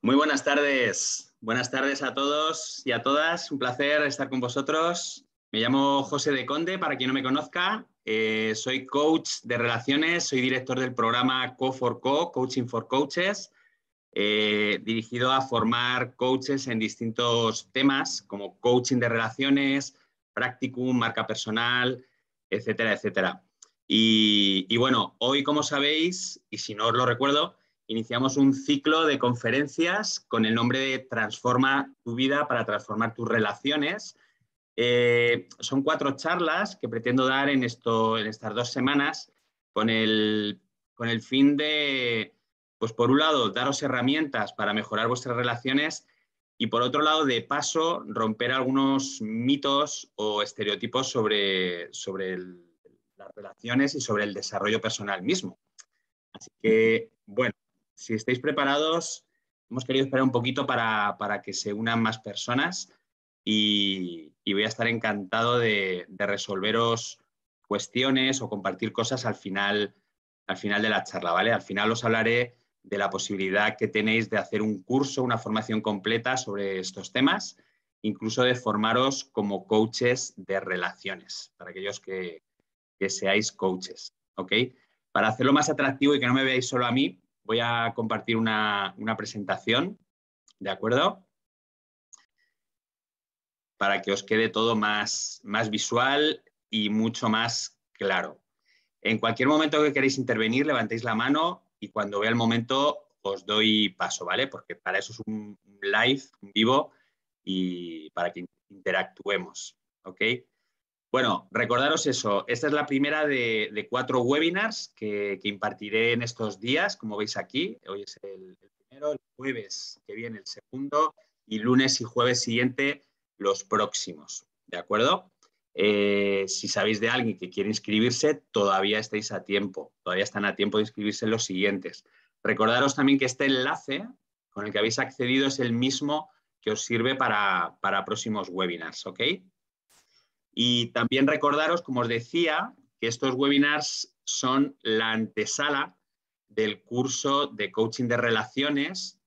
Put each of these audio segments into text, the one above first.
Muy buenas tardes a todos y a todas, un placer estar con vosotros. Me llamo José de Conde, para quien no me conozca, soy coach de relaciones, soy director del programa Co4Co, Coaching for Coaches, dirigido a formar coaches en distintos temas como coaching de relaciones, practicum, marca personal, etcétera, etcétera. Y bueno, hoy, como sabéis, y si no os lo recuerdo, iniciamos un ciclo de conferencias con el nombre de Transforma tu vida para transformar tus relaciones. Son 4 charlas que pretendo dar en estas 2 semanas con el fin de, pues por un lado, daros herramientas para mejorar vuestras relaciones y por otro lado, de paso, romper algunos mitos o estereotipos sobre las relaciones y sobre el desarrollo personal mismo. Así que, bueno, si estáis preparados, hemos querido esperar un poquito para que se unan más personas y voy a estar encantado de resolveros cuestiones o compartir cosas al final de la charla, ¿vale? Al final os hablaré de la posibilidad que tenéis de hacer un curso, una formación completa sobre estos temas, incluso de formaros como coaches de relaciones, para aquellos que seáis coaches, ¿ok? Para hacerlo más atractivo y que no me veáis solo a mí, voy a compartir una presentación, ¿de acuerdo? Para que os quede todo más visual y mucho más claro. En cualquier momento que queréis intervenir, levantéis la mano y cuando vea el momento os doy paso, ¿vale? Porque para eso es un live, un vivo, y para que interactuemos, ¿ok? Bueno, recordaros eso, esta es la primera de 4 webinars que impartiré en estos días, como veis aquí. Hoy es el primero, el jueves que viene el segundo y lunes y jueves siguiente los próximos, ¿de acuerdo? Si sabéis de alguien que quiere inscribirse, todavía estáis a tiempo, todavía están a tiempo de inscribirse en los siguientes. Recordaros también que este enlace con el que habéis accedido es el mismo que os sirve para próximos webinars, ¿ok? Y también recordaros, como os decía, que estos webinars son la antesala del curso de coaching de relaciones,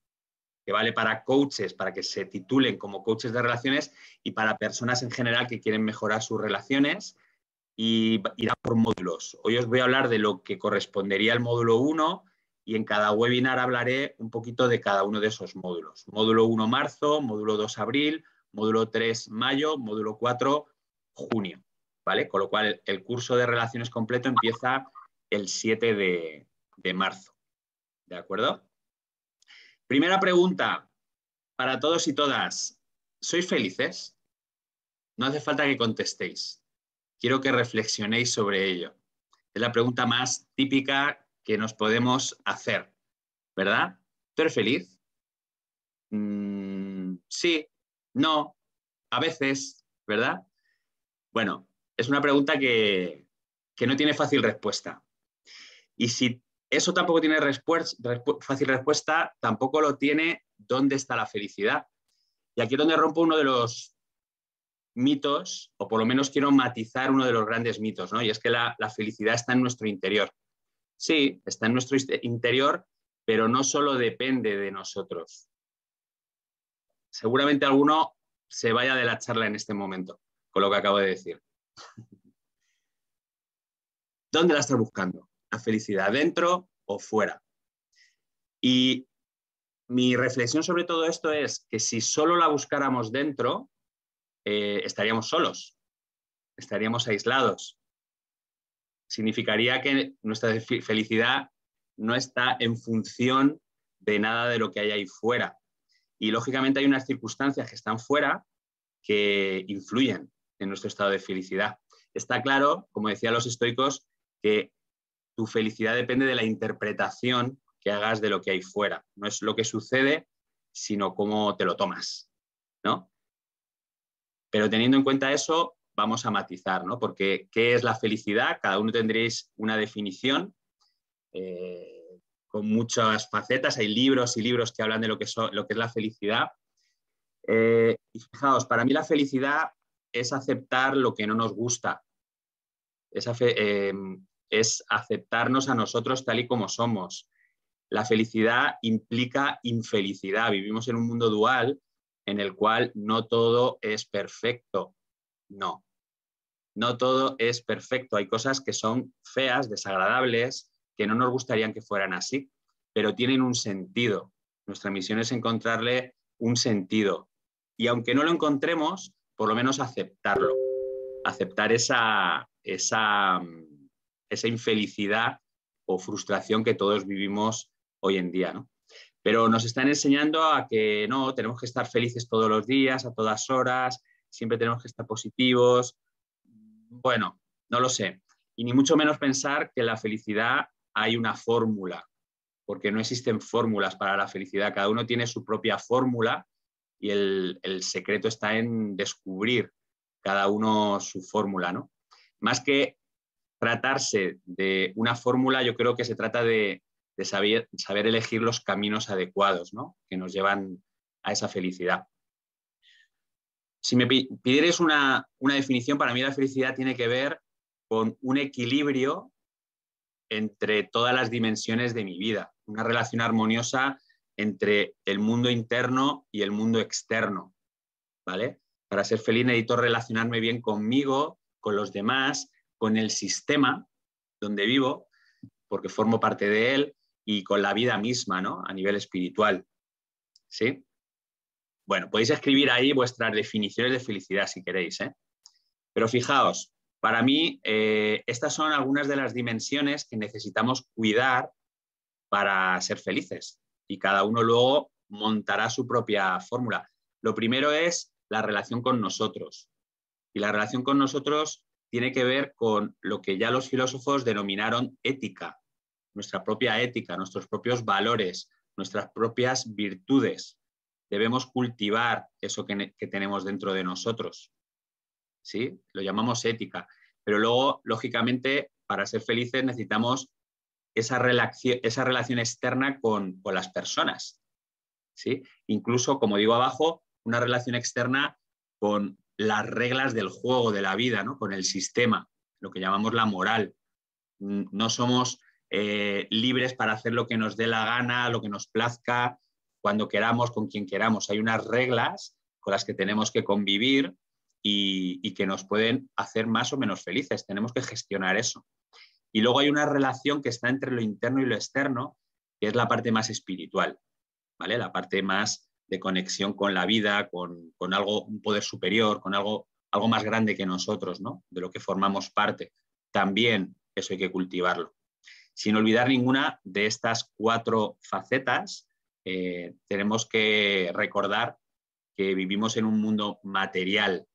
que vale para coaches, para que se titulen como coaches de relaciones y para personas en general que quieren mejorar sus relaciones, y irá por módulos. Hoy os voy a hablar de lo que correspondería al módulo 1 y en cada webinar hablaré un poquito de cada uno de esos módulos. Módulo 1 marzo, módulo 2 abril, módulo 3 mayo, módulo 4 junio, ¿vale? Con lo cual el curso de relaciones completo empieza el 7 de marzo, ¿de acuerdo? Primera pregunta para todos y todas. ¿Sois felices? No hace falta que contestéis. Quiero que reflexionéis sobre ello. Es la pregunta más típica que nos podemos hacer, ¿verdad? ¿Tú eres feliz? Sí, no, a veces, ¿verdad? Bueno, es una pregunta que no tiene fácil respuesta. Y si eso tampoco tiene fácil respuesta, tampoco lo tiene dónde está la felicidad. Y aquí es donde rompo uno de los mitos, o por lo menos quiero matizar uno de los grandes mitos, ¿no? Y es que la felicidad está en nuestro interior. Sí, está en nuestro interior, pero no solo depende de nosotros. Seguramente alguno se vaya de la charla en este momento, con lo que acabo de decir. ¿Dónde la estás buscando? ¿La felicidad dentro o fuera? Y mi reflexión sobre todo esto es que si solo la buscáramos dentro, estaríamos solos, estaríamos aislados. Significaría que nuestra felicidad no está en función de nada de lo que hay ahí fuera. Y lógicamente hay unas circunstancias que están fuera que influyen en nuestro estado de felicidad. Está claro, como decían los estoicos, que tu felicidad depende de la interpretación que hagas de lo que hay fuera. No es lo que sucede, sino cómo te lo tomas, ¿no? Pero teniendo en cuenta eso, vamos a matizar, ¿no? Porque ¿qué es la felicidad? Cada uno tendréis una definición con muchas facetas. Hay libros y libros que hablan de lo que es la felicidad. Y fijaos, para mí la felicidad es aceptar lo que no nos gusta. Es aceptarnos a nosotros tal y como somos. la felicidad implica infelicidad. Vivimos en un mundo dual en el cual no todo es perfecto. No, no todo es perfecto. Hay cosas que son feas, desagradables, que no nos gustarían que fueran así, pero tienen un sentido. Nuestra misión es encontrarle un sentido. Y aunque no lo encontremos, por lo menos aceptarlo. Aceptar esa infelicidad o frustración que todos vivimos hoy en día, ¿no? Pero nos están enseñando a que no, tenemos que estar felices todos los días, a todas horas, siempre tenemos que estar positivos. Bueno, no lo sé. Y ni mucho menos pensar que la felicidad hay una fórmula, porque no existen fórmulas para la felicidad. Cada uno tiene su propia fórmula y el secreto está en descubrir cada uno su fórmula, ¿no? Más que tratarse de una fórmula, yo creo que se trata de saber elegir los caminos adecuados, ¿no? Que nos llevan a esa felicidad. Si me pidierais una definición, para mí la felicidad tiene que ver con un equilibrio entre todas las dimensiones de mi vida, una relación armoniosa entre el mundo interno y el mundo externo, ¿vale? Para ser feliz necesito relacionarme bien conmigo, con los demás, con el sistema donde vivo, porque formo parte de él, y con la vida misma, ¿no? A nivel espiritual, ¿sí? Bueno, podéis escribir ahí vuestras definiciones de felicidad si queréis, ¿eh? Pero fijaos, para mí estas son algunas de las dimensiones que necesitamos cuidar para ser felices y cada uno luego montará su propia fórmula. Lo primero es la relación con nosotros y la relación con nosotros tiene que ver con lo que ya los filósofos denominaron ética, nuestra propia ética, nuestros propios valores, nuestras propias virtudes. Debemos cultivar eso que tenemos dentro de nosotros, ¿sí? Lo llamamos ética. Pero luego, lógicamente, para ser felices necesitamos esa relación externa con las personas, ¿sí? Incluso, como digo abajo, una relación externa con las reglas del juego de la vida, ¿no? Con el sistema, lo que llamamos la moral. No somos libres para hacer lo que nos dé la gana, lo que nos plazca, cuando queramos, con quien queramos. Hay unas reglas con las que tenemos que convivir y que nos pueden hacer más o menos felices. Tenemos que gestionar eso. Y luego hay una relación que está entre lo interno y lo externo, que es la parte más espiritual, ¿vale? La parte más de conexión con la vida, con algo, un poder superior, con algo más grande que nosotros, ¿no? De lo que formamos parte. También eso hay que cultivarlo. Sin olvidar ninguna de estas 4 facetas, tenemos que recordar que vivimos en un mundo material,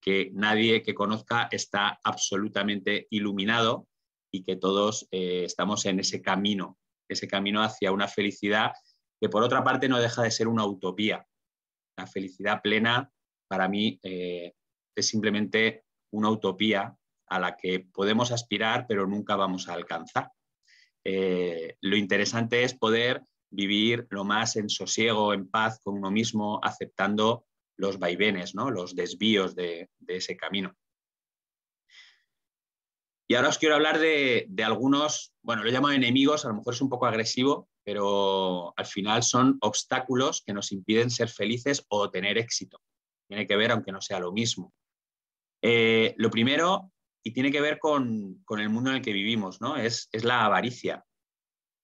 que nadie que conozca está absolutamente iluminado y que todos estamos en ese camino hacia una felicidad que por otra parte no deja de ser una utopía. La felicidad plena para mí es simplemente una utopía a la que podemos aspirar pero nunca vamos a alcanzar. Lo interesante es poder vivir lo más en sosiego, en paz con uno mismo, aceptando los vaivenes, ¿no? Los desvíos de ese camino. Y ahora os quiero hablar de algunos, bueno, lo llamo enemigos, a lo mejor es un poco agresivo, pero al final son obstáculos que nos impiden ser felices o tener éxito. Tiene que ver, aunque no sea lo mismo. Lo primero, y tiene que ver con el mundo en el que vivimos, ¿no? Es la avaricia.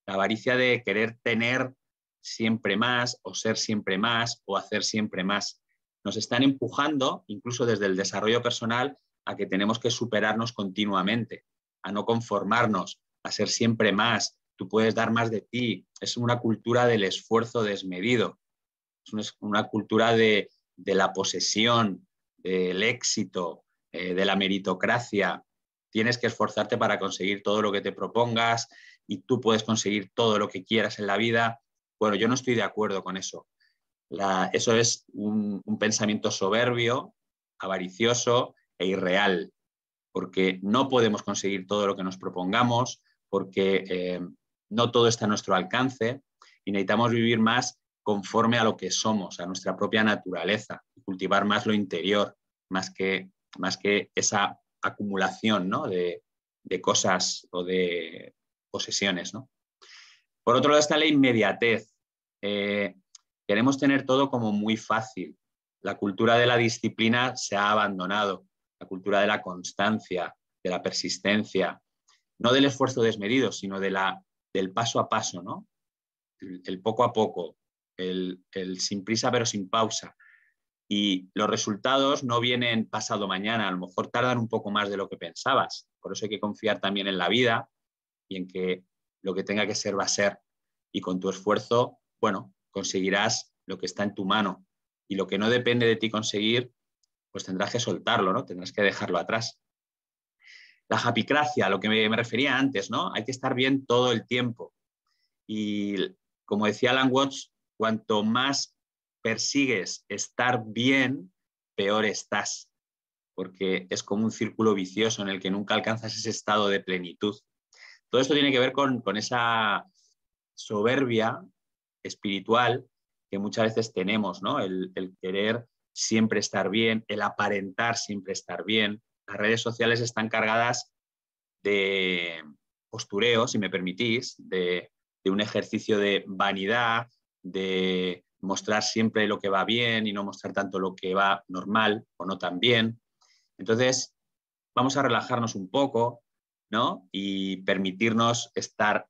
La avaricia de querer tener siempre más o ser siempre más o hacer siempre más. Nos están empujando, incluso desde el desarrollo personal, a que tenemos que superarnos continuamente, a no conformarnos, a ser siempre más. Tú puedes dar más de ti. Es una cultura del esfuerzo desmedido. Es una cultura de la posesión, del éxito, de la meritocracia. Tienes que esforzarte para conseguir todo lo que te propongas y tú puedes conseguir todo lo que quieras en la vida. Bueno, yo no estoy de acuerdo con eso. Eso es un pensamiento soberbio, avaricioso e irreal, porque no podemos conseguir todo lo que nos propongamos, porque no todo está a nuestro alcance y necesitamos vivir más conforme a lo que somos, a nuestra propia naturaleza, y cultivar más lo interior, más que esa acumulación, ¿no? de cosas o de posesiones, ¿no? Por otro lado está la inmediatez. Queremos tener todo como muy fácil. La cultura de la disciplina se ha abandonado, la cultura de la constancia, de la persistencia, no del esfuerzo desmedido, sino del paso a paso, ¿no? El poco a poco, el sin prisa pero sin pausa. Y los resultados no vienen pasado mañana, a lo mejor tardan un poco más de lo que pensabas. Por eso hay que confiar también en la vida y en que lo que tenga que ser va a ser. Y con tu esfuerzo, bueno, conseguirás lo que está en tu mano. Y lo que no depende de ti conseguir, pues tendrás que soltarlo, ¿no? Tendrás que dejarlo atrás. La japicracia, a lo que me refería antes, ¿no? Hay que estar bien todo el tiempo. Y como decía Alan Watts, cuanto más persigues estar bien, peor estás, porque es como un círculo vicioso en el que nunca alcanzas ese estado de plenitud. Todo esto tiene que ver con esa soberbia espiritual que muchas veces tenemos, ¿no? El querer siempre estar bien, el aparentar siempre estar bien. Las redes sociales están cargadas de postureo, si me permitís, de un ejercicio de vanidad, de mostrar siempre lo que va bien y no mostrar tanto lo que va normal o no tan bien. Entonces, vamos a relajarnos un poco, ¿no? Y permitirnos estar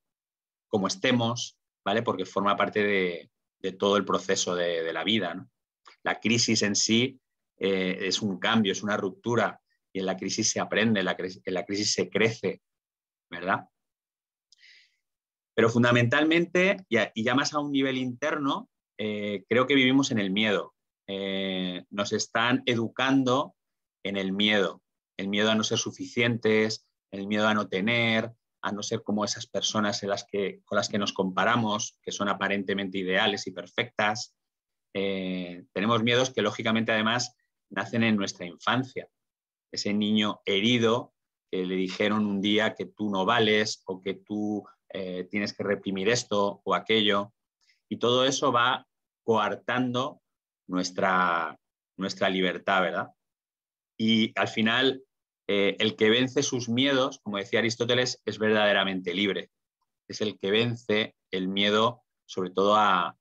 como estemos, ¿vale? Porque forma parte de todo el proceso de la vida, ¿no? La crisis en sí es un cambio, es una ruptura, y en la crisis se aprende, en la crisis se crece, ¿verdad? Pero fundamentalmente, y ya más a un nivel interno, creo que vivimos en el miedo. Nos están educando en el miedo a no ser suficientes, el miedo a no tener, a no ser como esas personas con las que nos comparamos, que son aparentemente ideales y perfectas. Tenemos miedos que lógicamente además nacen en nuestra infancia. Ese niño herido que le dijeron un día que tú no vales o que tú tienes que reprimir esto o aquello. Y todo eso va coartando nuestra libertad, ¿verdad? Y al final, el que vence sus miedos, como decía Aristóteles, es verdaderamente libre. Es el que vence el miedo, sobre todo a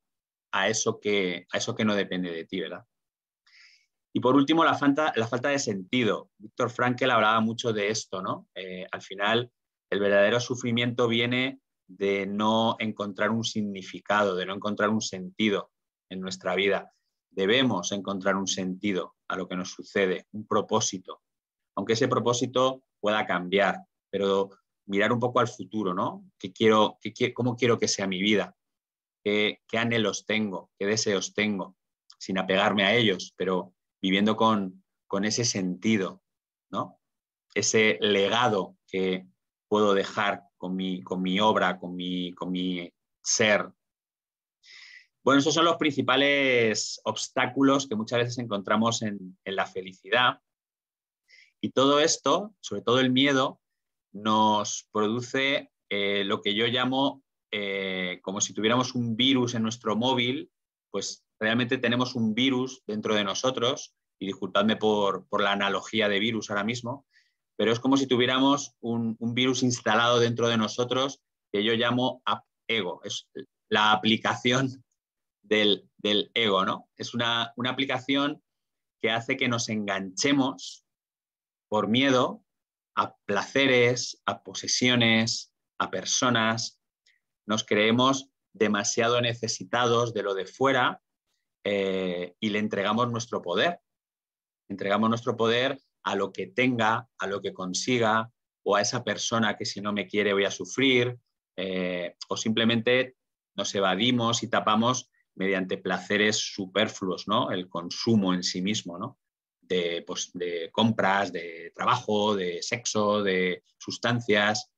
eso que no depende de ti, ¿verdad? Y por último, la falta de sentido. Viktor Frankl hablaba mucho de esto, ¿no? Al final, el verdadero sufrimiento viene de no encontrar un significado, de no encontrar un sentido en nuestra vida. Debemos encontrar un sentido a lo que nos sucede, un propósito, aunque ese propósito pueda cambiar, pero mirar un poco al futuro, ¿no? ¿Cómo quiero que sea mi vida? ¿Qué anhelos tengo? ¿Qué deseos tengo? Sin apegarme a ellos, pero viviendo con ese sentido, ¿no? Ese legado que puedo dejar con mi obra, con mi ser. Bueno, esos son los principales obstáculos que muchas veces encontramos en la felicidad. Y todo esto, sobre todo el miedo, nos produce lo que yo llamo como si tuviéramos un virus en nuestro móvil, pues realmente tenemos un virus dentro de nosotros, y disculpadme por la analogía de virus ahora mismo, pero es como si tuviéramos un virus instalado dentro de nosotros que yo llamo ego, es la aplicación del ego, ¿no? Es una aplicación que hace que nos enganchemos por miedo a placeres, a posesiones, a personas. Nos creemos demasiado necesitados de lo de fuera y le entregamos nuestro poder. Entregamos nuestro poder a lo que tenga, a lo que consiga, o a esa persona que si no me quiere voy a sufrir, o simplemente nos evadimos y tapamos mediante placeres superfluos, ¿no? El consumo en sí mismo, ¿no? De compras, de trabajo, de sexo, de sustancias,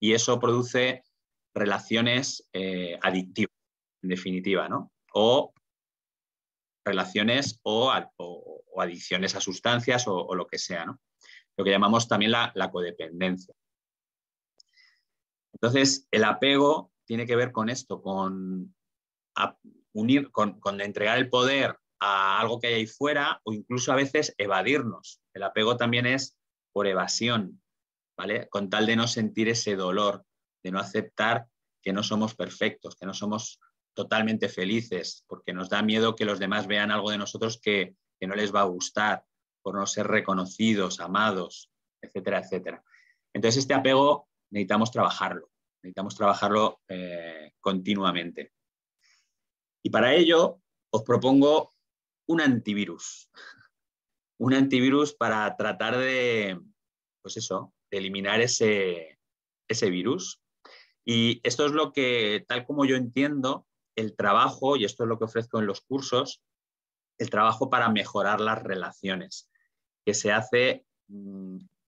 y eso produce relaciones adictivas, en definitiva, ¿no? O relaciones o adicciones a sustancias o lo que sea, ¿no? Lo que llamamos también la codependencia. Entonces, el apego tiene que ver con esto, con entregar el poder a algo que hay ahí fuera, o incluso a veces evadirnos. El apego también es por evasión, ¿vale? Con tal de no sentir ese dolor, de no aceptar que no somos perfectos, que no somos totalmente felices, porque nos da miedo que los demás vean algo de nosotros que no les va a gustar, por no ser reconocidos, amados, etcétera, etcétera. Entonces, este apego necesitamos trabajarlo continuamente. Y para ello os propongo un antivirus para tratar de, pues eso, de eliminar ese virus. Y esto es lo que, tal como yo entiendo, el trabajo, y esto es lo que ofrezco en los cursos, el trabajo para mejorar las relaciones, que se hace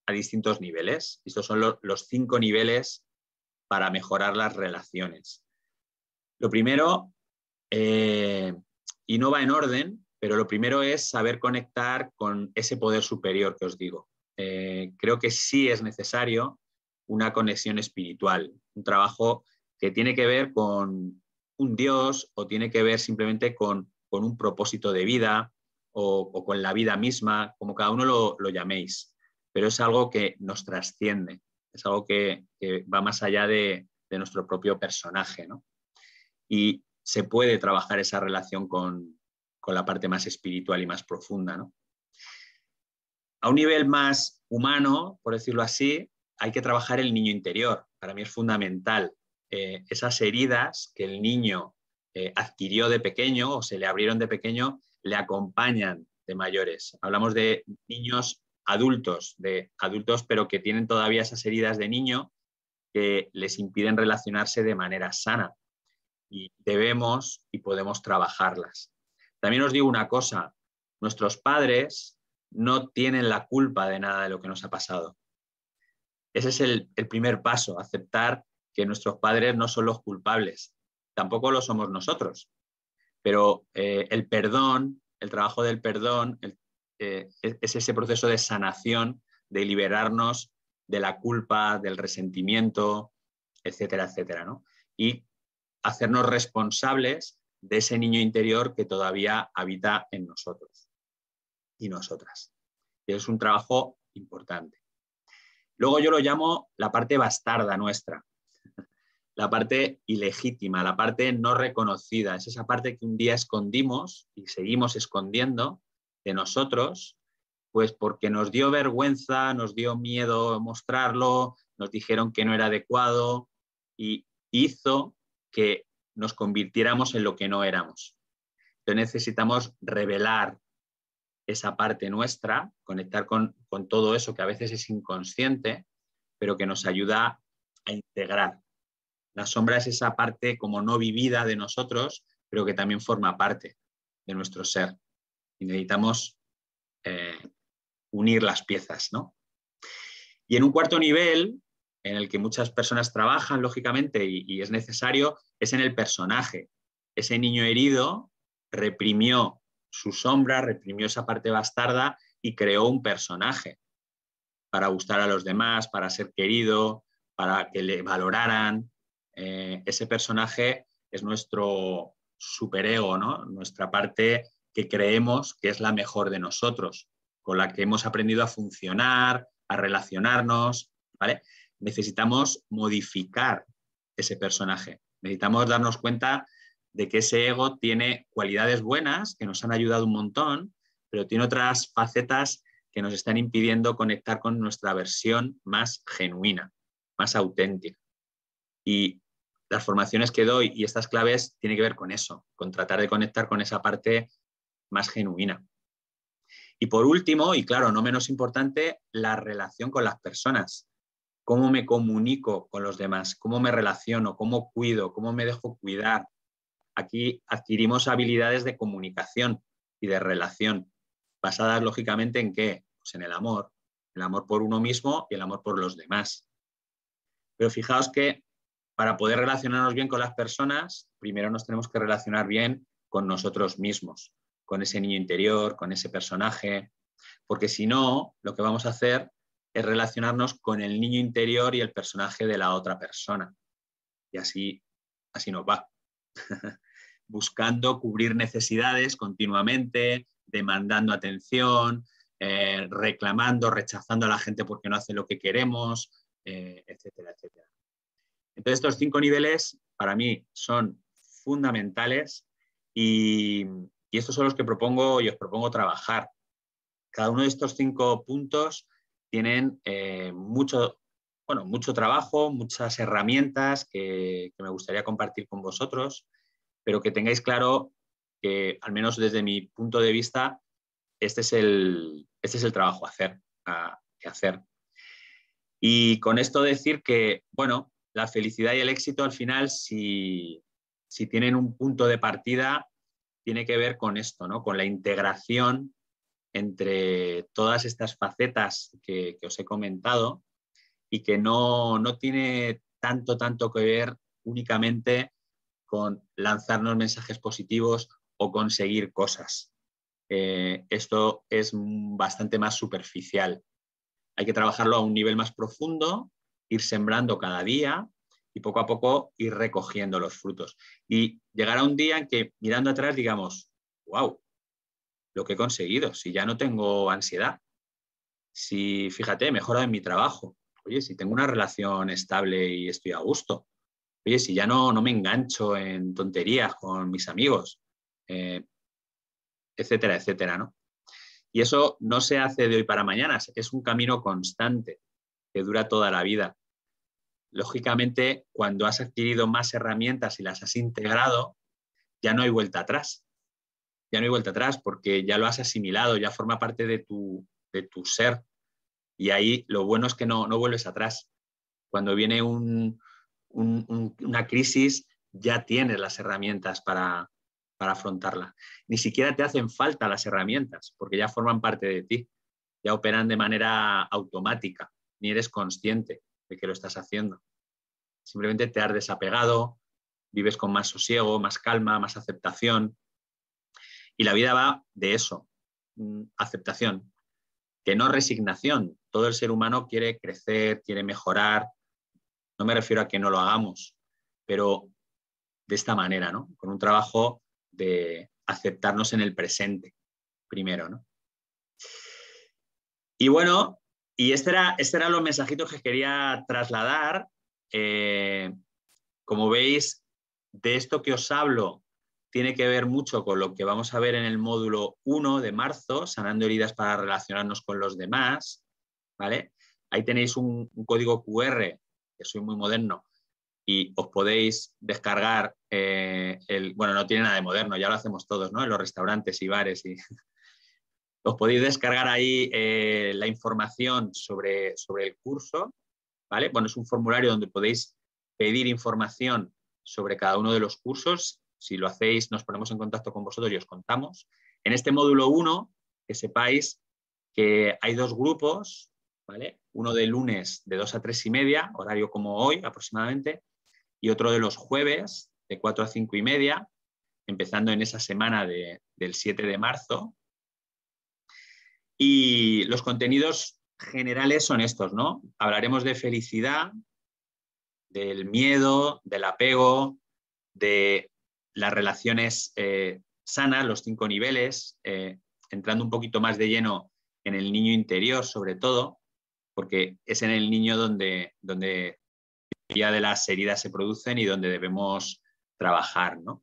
a distintos niveles. Estos son los 5 niveles para mejorar las relaciones. Lo primero, y no va en orden, pero lo primero es saber conectar con ese poder superior que os digo. Creo que sí es necesario una conexión espiritual, un trabajo que tiene que ver con un Dios o tiene que ver simplemente con un propósito de vida o con la vida misma, como cada uno lo llaméis, pero es algo que nos trasciende, es algo que va más allá de nuestro propio personaje, ¿no? Y se puede trabajar esa relación con la parte más espiritual y más profunda, ¿no? A un nivel más humano, por decirlo así, hay que trabajar el niño interior. Para mí es fundamental. Esas heridas que el niño adquirió de pequeño o se le abrieron de pequeño, le acompañan de mayores. Hablamos de niños adultos, pero que tienen todavía esas heridas de niño que les impiden relacionarse de manera sana. Y debemos y podemos trabajarlas. También os digo una cosa, nuestros padres no tienen la culpa de nada de lo que nos ha pasado. Ese es el primer paso, aceptar que nuestros padres no son los culpables, tampoco lo somos nosotros, pero el perdón, el trabajo del perdón, es ese proceso de sanación, de liberarnos de la culpa, del resentimiento, etcétera, etcétera, ¿no? Y hacernos responsables de ese niño interior que todavía habita en nosotros y nosotras. Y es un trabajo importante. Luego yo lo llamo la parte bastarda nuestra, la parte ilegítima, la parte no reconocida. Es esa parte que un día escondimos y seguimos escondiendo de nosotros, pues porque nos dio vergüenza, nos dio miedo mostrarlo, nos dijeron que no era adecuado y hizo que nos convirtiéramos en lo que no éramos. Entonces necesitamos revelar esa parte nuestra, conectar con todo eso que a veces es inconsciente, pero que nos ayuda a integrar. La sombra es esa parte como no vivida de nosotros, pero que también forma parte de nuestro ser. Y necesitamos unir las piezas, ¿no? Y en un cuarto nivel, en el que muchas personas trabajan, lógicamente, y es necesario, es en el personaje. Ese niño herido reprimió su sombra, reprimió esa parte bastarda y creó un personaje para gustar a los demás, para ser querido, para que le valoraran. Ese personaje es nuestro superego, ¿no? Nuestra parte que creemos que es la mejor de nosotros, con la que hemos aprendido a funcionar, a relacionarnos, ¿vale? Necesitamos modificar ese personaje. Necesitamos darnos cuenta de que ese ego tiene cualidades buenas que nos han ayudado un montón, pero tiene otras facetas que nos están impidiendo conectar con nuestra versión más genuina, más auténtica. Y las formaciones que doy y estas claves tienen que ver con eso, con tratar de conectar con esa parte más genuina. Y por último, y claro, no menos importante, la relación con las personas. Cómo me comunico con los demás, cómo me relaciono, cómo cuido, cómo me dejo cuidar. Aquí adquirimos habilidades de comunicación y de relación, basadas lógicamente en ¿qué? Pues en el amor por uno mismo y el amor por los demás. Pero fijaos que para poder relacionarnos bien con las personas, primero nos tenemos que relacionar bien con nosotros mismos, con ese niño interior, con ese personaje, porque si no, lo que vamos a hacer es relacionarnos con el niño interior y el personaje de la otra persona. Y así nos va. Buscando cubrir necesidades continuamente, demandando atención, reclamando, rechazando a la gente porque no hace lo que queremos, etcétera, etcétera. Entonces, estos 5 niveles para mí son fundamentales y estos son los que propongo y os propongo trabajar. Cada uno de estos 5 puntos tienen mucho trabajo, muchas herramientas que me gustaría compartir con vosotros, pero que tengáis claro que, al menos desde mi punto de vista, este es el trabajo que hacer. Y con esto decir que, bueno, la felicidad y el éxito al final, si tienen un punto de partida, tiene que ver con esto, ¿no? Con la integración entre todas estas facetas que os he comentado y que no tiene tanto que ver únicamente con lanzarnos mensajes positivos o conseguir cosas. Esto es bastante más superficial. Hay que trabajarlo a un nivel más profundo, ir sembrando cada día y poco a poco ir recogiendo los frutos. Y llegar a un día en que, mirando atrás, digamos, wow, lo que he conseguido, si ya no tengo ansiedad, si, fíjate, he mejorado en mi trabajo, oye, si tengo una relación estable y estoy a gusto, oye, si ya no me engancho en tonterías con mis amigos, etcétera, etcétera, ¿no? Y eso no se hace de hoy para mañana, es un camino constante que dura toda la vida. Lógicamente, cuando has adquirido más herramientas y las has integrado, ya no hay vuelta atrás. Ya no hay vuelta atrás porque ya lo has asimilado, ya forma parte de tu ser. Y ahí lo bueno es que no vuelves atrás. Cuando viene una crisis, ya tienes las herramientas para afrontarla. Ni siquiera te hacen falta las herramientas porque ya forman parte de ti, ya operan de manera automática, ni eres consciente de que lo estás haciendo. Simplemente te has desapegado, vives con más sosiego, más calma, más aceptación. Y la vida va de eso, aceptación, que no resignación. Todo el ser humano quiere crecer, quiere mejorar. No me refiero a que no lo hagamos, pero de esta manera, ¿no? Con un trabajo de aceptarnos en el presente primero, ¿no? Y bueno, y este eran los mensajitos que quería trasladar. Como veis, de esto que os hablo tiene que ver mucho con lo que vamos a ver en el módulo 1 de marzo, sanando heridas para relacionarnos con los demás, ¿vale? Ahí tenéis un código QR, que soy muy moderno, y os podéis descargar bueno, no tiene nada de moderno, ya lo hacemos todos, ¿no? En los restaurantes y bares. Os podéis descargar ahí la información sobre el curso, ¿vale? Bueno, es un formulario donde podéis pedir información sobre cada uno de los cursos. Si lo hacéis, nos ponemos en contacto con vosotros y os contamos. En este módulo 1, que sepáis que hay 2 grupos, ¿vale? Uno de lunes de 2 a 3 y media, horario como hoy aproximadamente, y otro de los jueves de 4 a 5 y media, empezando en esa semana del 7 de marzo. Y los contenidos generales son estos, ¿no? Hablaremos de felicidad, del miedo, del apego, de las relaciones sanas, los 5 niveles, entrando un poquito más de lleno en el niño interior, sobre todo, porque es en el niño donde la mayoría de las heridas se producen y donde debemos trabajar, ¿no?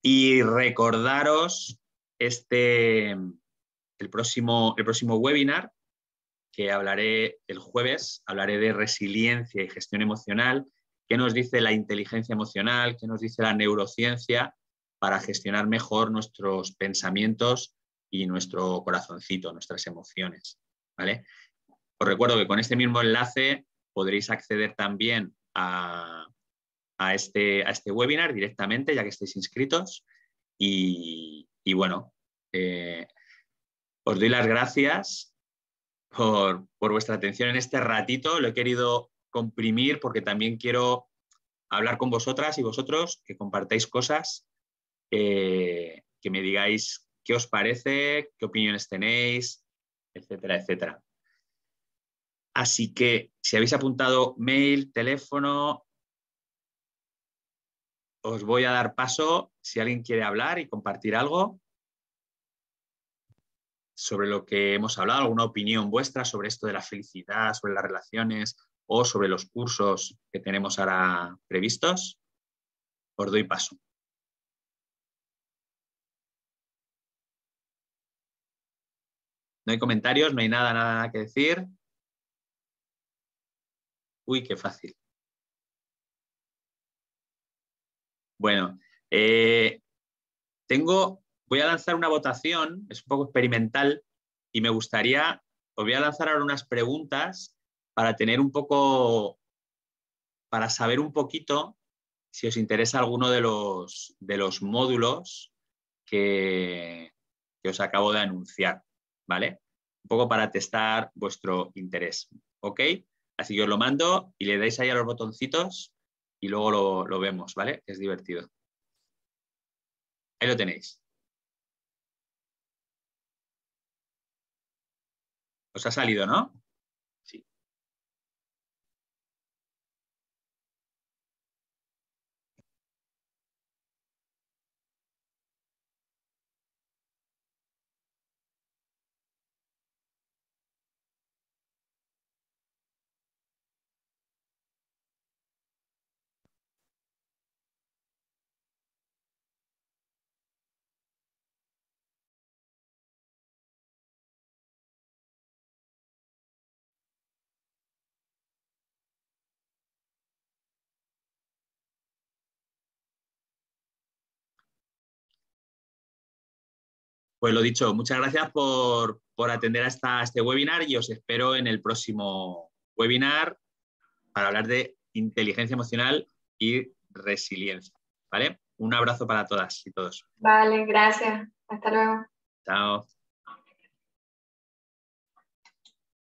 Y recordaros el próximo webinar, que hablaré el jueves, hablaré de resiliencia y gestión emocional, qué nos dice la inteligencia emocional, qué nos dice la neurociencia para gestionar mejor nuestros pensamientos y nuestro corazoncito, nuestras emociones, ¿vale? Os recuerdo que con este mismo enlace podréis acceder también a este webinar directamente, ya que estáis inscritos. Y bueno, os doy las gracias por vuestra atención en este ratito. Lo he querido comprimir porque también quiero hablar con vosotras y vosotros, que compartáis cosas, que me digáis qué os parece, qué opiniones tenéis, etcétera, etcétera. Así que si habéis apuntado mail, teléfono, os voy a dar paso si alguien quiere hablar y compartir algo sobre lo que hemos hablado, alguna opinión vuestra sobre esto de la felicidad, sobre las relaciones, o sobre los cursos que tenemos ahora previstos, os doy paso. No hay comentarios, no hay nada que decir. Uy, qué fácil. Bueno, voy a lanzar una votación, es un poco experimental, y me gustaría, os voy a lanzar ahora unas preguntas para tener un poco, para saber un poquito si os interesa alguno de los módulos que os acabo de anunciar, ¿vale? Un poco para testar vuestro interés, ¿ok? Así que os lo mando y le dais ahí a los botoncitos y luego lo vemos, ¿vale? Es divertido. Ahí lo tenéis. ¿Os ha salido, no? Sí. Pues lo dicho, muchas gracias por atender a este webinar y os espero en el próximo webinar para hablar de inteligencia emocional y resiliencia, ¿vale? Un abrazo para todas y todos. Vale, gracias. Hasta luego. Chao.